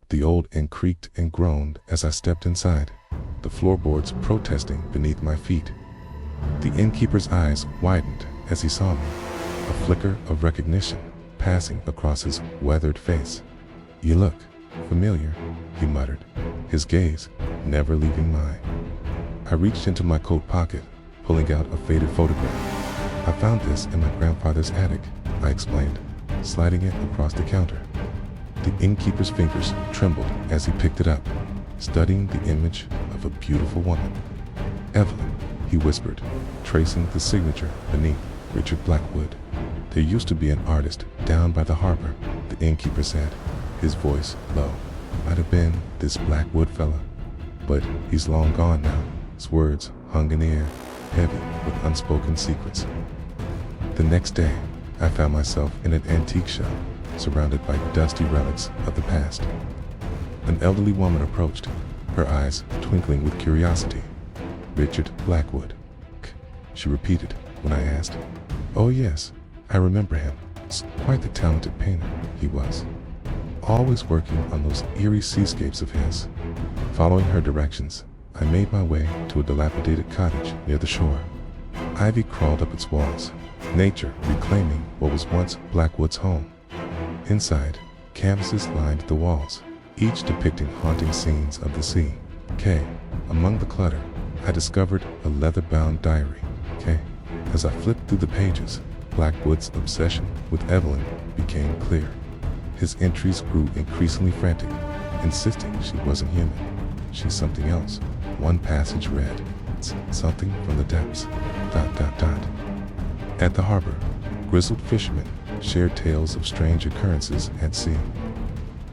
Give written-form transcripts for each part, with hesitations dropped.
The old inn creaked and groaned as I stepped inside, the floorboards protesting beneath my feet. The innkeeper's eyes widened as he saw me, a flicker of recognition passing across his weathered face. "You look familiar," he muttered, his gaze never leaving mine. I reached into my coat pocket, pulling out a faded photograph. "I found this in my grandfather's attic," I explained, sliding it across the counter. The innkeeper's fingers trembled as he picked it up, studying the image of a beautiful woman. "Evelyn," he whispered, tracing the signature beneath. "Richard Blackwood. There used to be an artist down by the harbor," the innkeeper said, his voice low. "Might have been this Blackwood fella, but he's long gone now." His words hung in the air, heavy with unspoken secrets. The next day, I found myself in an antique shop, surrounded by dusty relics of the past. An elderly woman approached, her eyes twinkling with curiosity. "Richard Blackwood," she repeated when I asked. "Oh yes, I remember him. Quite the talented painter he was. Always working on those eerie seascapes of his." Following her directions, I made my way to a dilapidated cottage near the shore. Ivy crawled up its walls, nature reclaiming what was once Blackwood's home. Inside, canvases lined the walls, each depicting haunting scenes of the sea. Among the clutter, I discovered a leather-bound diary. As I flipped through the pages, Blackwood's obsession with Evelyn became clear. His entries grew increasingly frantic, insisting she wasn't human. "She's something else." One passage read, "Something from the depths. ... At the harbor, grizzled fishermen shared tales of strange occurrences at sea.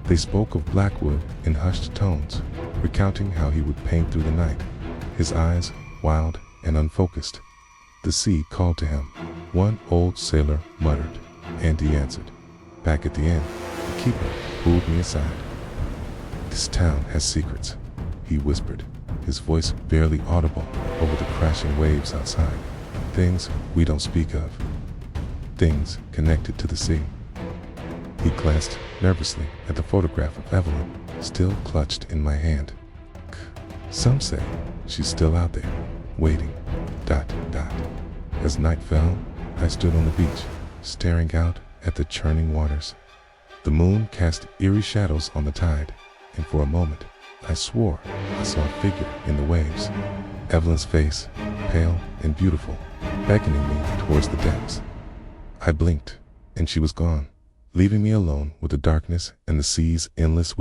They spoke of Blackwood in hushed tones, recounting how he would paint through the night, his eyes wild and unfocused. The sea called to him, one old sailor muttered, and he answered. Back at the inn, the keeper pulled me aside. "This town has secrets," he whispered, his voice barely audible over the crashing waves outside. "Things we don't speak of. Things connected to the sea." He glanced nervously at the photograph of Evelyn, still clutched in my hand. "Some say she's still out there, waiting. ... As night fell, I stood on the beach, staring out at the churning waters. The moon cast eerie shadows on the tide, and for a moment, I swore I saw a figure in the waves. Evelyn's face, pale and beautiful, beckoning me towards the depths. I blinked, and she was gone, leaving me alone with the darkness and the sea's endless